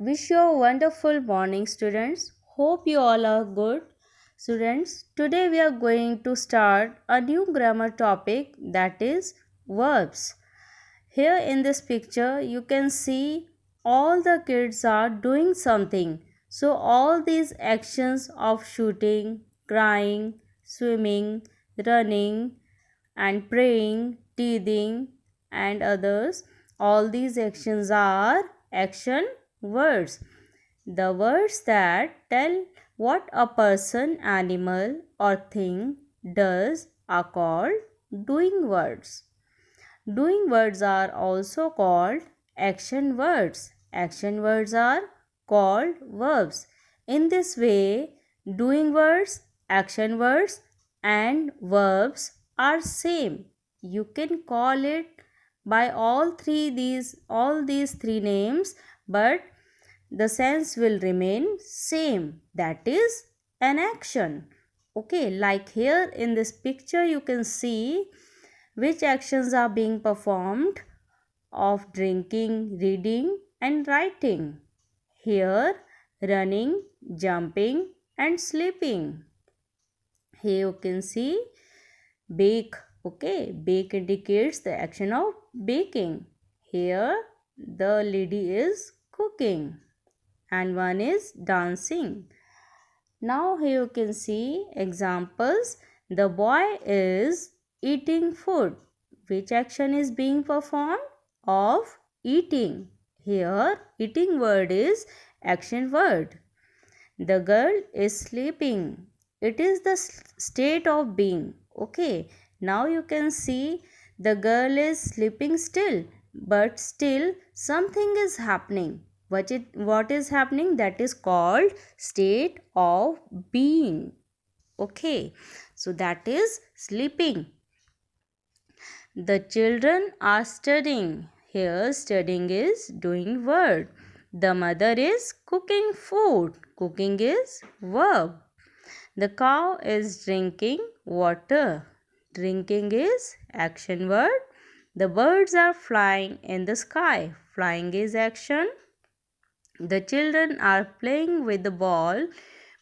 Wish you a wonderful morning, students. Hope you all are good. Students, today we are going to start a new grammar topic, that is verbs. Here in this picture, you can see all the kids are doing something. So, all these actions of shooting, crying, swimming, running, and praying, teething, and others, all these actions are action words. The words that tell what a person, animal, or thing does are called doing words. Doing words are also called action words. Action words are called verbs. In this way, doing words, action words, and verbs are same. You can call it by all these three names, but the sense will remain same. That is an action. Okay, like here in this picture, you can see which actions are being performed of drinking, reading, and writing. Here, running, jumping, and sleeping. Here you can see bake. Okay, bake indicates the action of baking. Here, the lady is cooking and one is dancing. Now here you can see examples. The boy is eating food. Which action is being performed? Of eating. Here eating word is action word. The girl is sleeping. It is the state of being. Okay. Now you can see the girl is sleeping still, but still something is happening. What is happening? That is called state of being. Okay. So that is sleeping. The children are studying. Here studying is doing word. The mother is cooking food. Cooking is verb. The cow is drinking water. Drinking is action word. The birds are flying in the sky. Flying is action. The children are playing with the ball.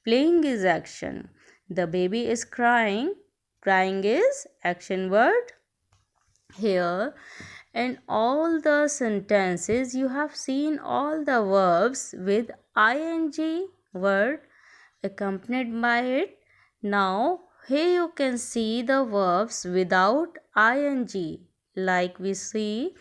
Playing is action. The baby is crying. Crying is action word. Here in all the sentences you have seen all the verbs with ing word accompanied by it. Now here you can see the verbs without ing, like we see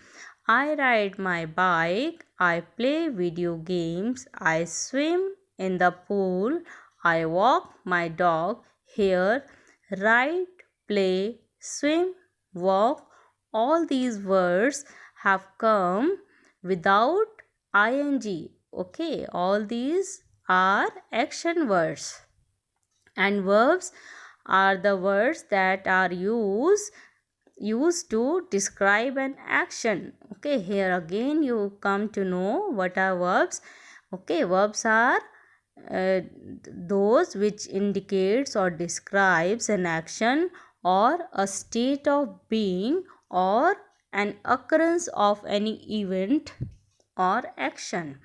I ride my bike, I play video games, I swim in the pool, I walk my dog. Here ride, play, swim, walk, all these words have come without ing. Okay, all these are action words, and verbs are the words that are used to describe an action. Okay, here again you come to know what are verbs. Okay, verbs are those which indicates or describes an action or a state of being or an occurrence of any event or action.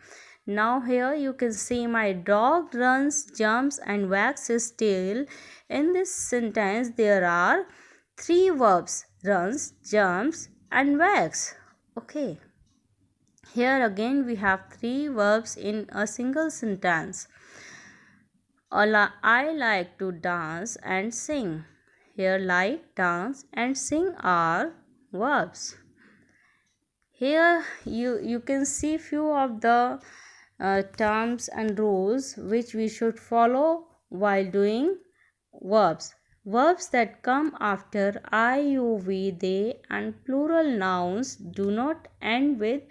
Now here you can see my dog runs, jumps and wags his tail. In this sentence there are three verbs: runs, jumps and wags. Okay. Here again we have three verbs in a single sentence. I like to dance and sing. Here like, dance and sing are verbs. Here you can see few of the terms and rules which we should follow while doing verbs. Verbs that come after I, you, we, they and plural nouns do not end with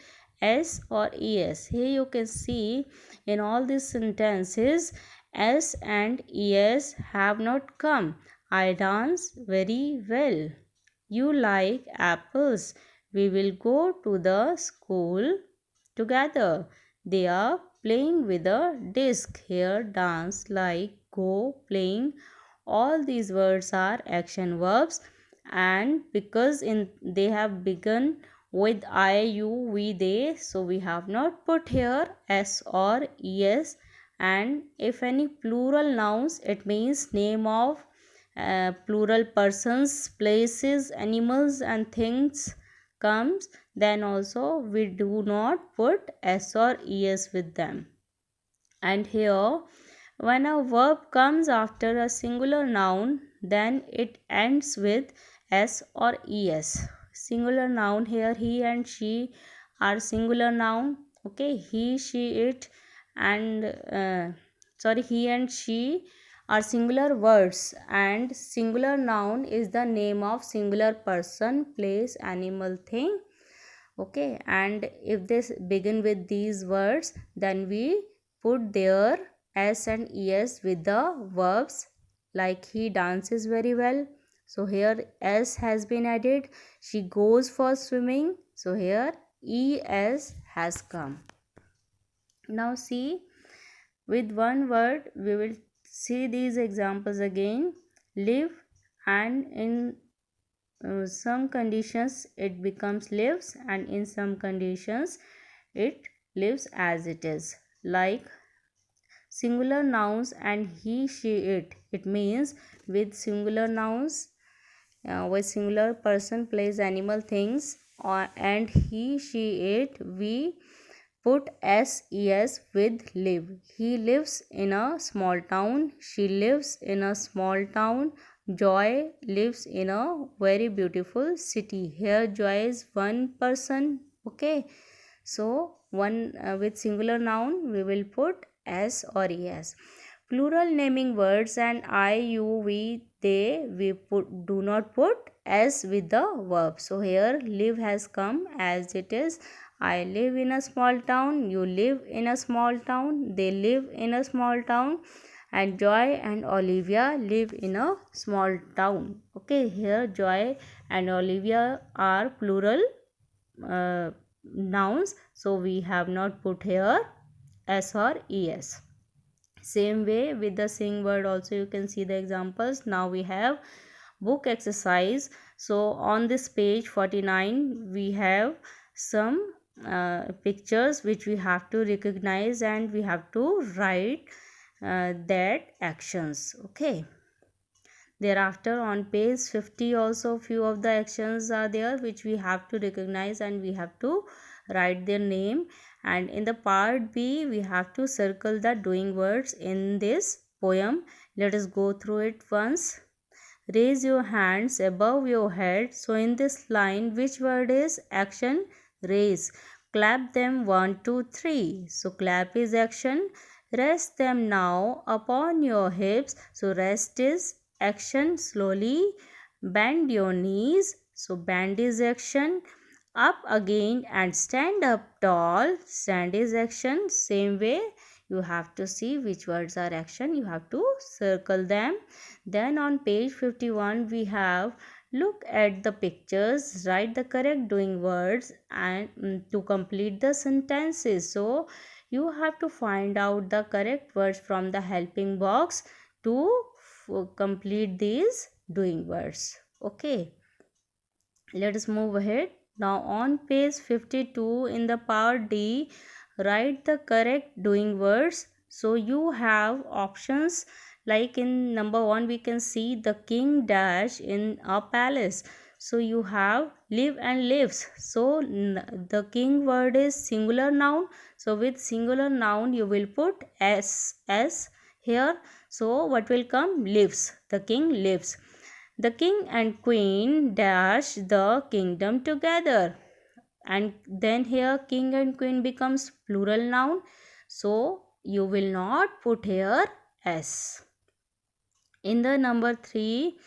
s or es. Here you can see in all these sentences s and es have not come. I dance very well. You like apples. We will go to the school together. They are playing with a disc. Here dance, like, go, playing, all these words are action verbs, and because in they have begun with I, you, we, they. So we have not put here s or es. And if any plural nouns, it means name of plural persons, places, animals and things comes, then also we do not put s or es with them. And here, when a verb comes after a singular noun, then it ends with s or es. Singular noun here, he and she are singular noun. Okay, he, she, it, and he and she are singular words, and singular noun is the name of singular person, place, animal, thing. Okay, and if this begin with these words, then we put their s and es with the verbs, like he dances very well. So here s has been added. She goes for swimming. So here es has come. Now see, with one word we will see these examples again. Live, and in some conditions it becomes lives, and in some conditions it lives as it is. Like singular nouns and he, she, it means with singular nouns, with singular person, place, animal, things, and he, she, it, we put ses with live. He lives in a small town. She lives in a small town. Joy lives in a very beautiful city. Here joy is one person. Okay, so one with singular noun we will put s or es. Plural naming words and I, you, we, they, we do not put s with the verb. So here live has come as it is. I live in a small town. You live in a small town. They live in a small town. And Joy and Olivia live in a small town. Okay, here Joy and Olivia are plural uh, nouns. So we have not put here s or es. Same way with the sing word also you can see the examples. Now we have book exercise. So on this page 49 we have some pictures which we have to recognize, and we have to write that actions. Okay, thereafter on page 50 also few of the actions are there which we have to recognize, and we have to write their name. And in the part B we have to circle the doing words in this poem. Let us go through it once. Raise your hands above your head. So in this line, which word is action? Raise. Clap them 1, 2, 3. So clap is action. Rest them now upon your hips. So rest is action. Slowly bend your knees. So bend is action. Up again and stand up tall. Stand is action. Same way you have to see which words are action. You have to circle them. Then on page 51 we have look at the pictures, write the correct doing words, and to complete the sentences. So you have to find out the correct words from the helping box to complete these doing words. Okay, let us move ahead. Now on page 52 in the part D, write the correct doing words. So you have options, like in number 1 we can see the king dash in a palace. So you have live and lives. So the king word is singular noun. So with singular noun you will put s here. So what will come? Lives. The king lives. The king and queen dash the kingdom together. And then here king and queen becomes plural noun. So you will not put here s. In the number 3,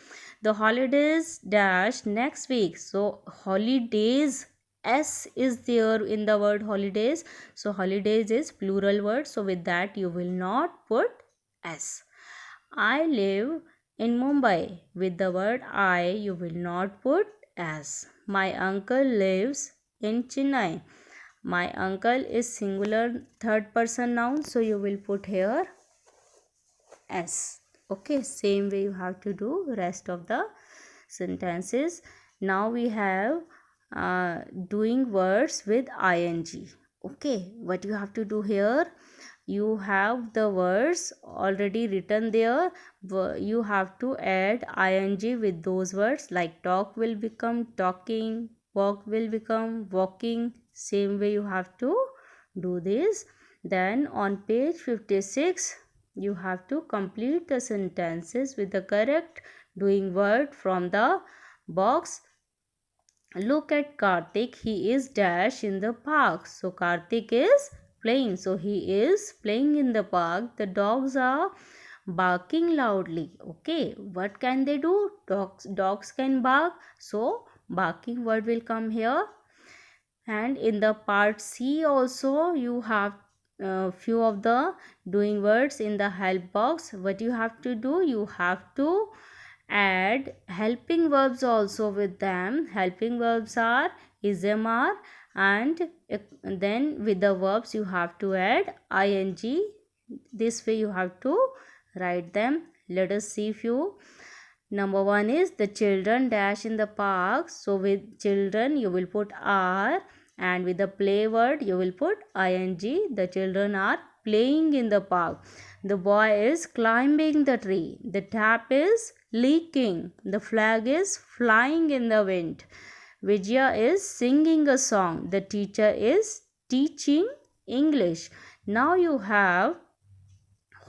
the holidays dash next week. So holidays s is there in the word holidays. So holidays is plural word. So with that you will not put s. I live in Mumbai. With the word I, you will not put as. My uncle lives in Chennai. My uncle is singular third person noun, so you will put here as. Okay, same way you have to do rest of the sentences. Now we have doing words with ing. Okay, what you have to do here, you have the words already written there. You have to add ing with those words, like talk will become talking, walk will become walking. Same way you have to do this. Then on page 56 you have to complete the sentences with the correct doing word from the box. Look at Karthik, he is dash in the park. So Karthik is playing. So he is playing in the park. The dogs are barking loudly. Okay, what can they do? Dogs can bark. So barking word will come here. And in the part C also you have few of the doing words in the help box. What you have to do, you have to add helping verbs also with them. Helping verbs are ismr, and then with the verbs you have to add ing. This way you have to write them. Let us see few. Number one is the children dash in the park. So with children you will put are, and with the play word you will put ing. The children are playing in the park. The boy is climbing the tree. The tap is leaking. The flag is flying in the wind. Vijaya is singing a song. The teacher is teaching English. Now you have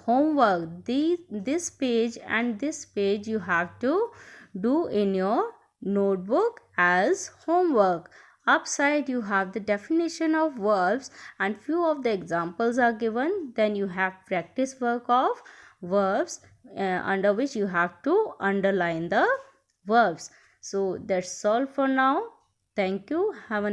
homework. This page and this page you have to do in your notebook as homework. Upside you have the definition of verbs and few of the examples are given. Then you have practice work of verbs under which you have to underline the verbs. So that's all for now. Thank you. Have a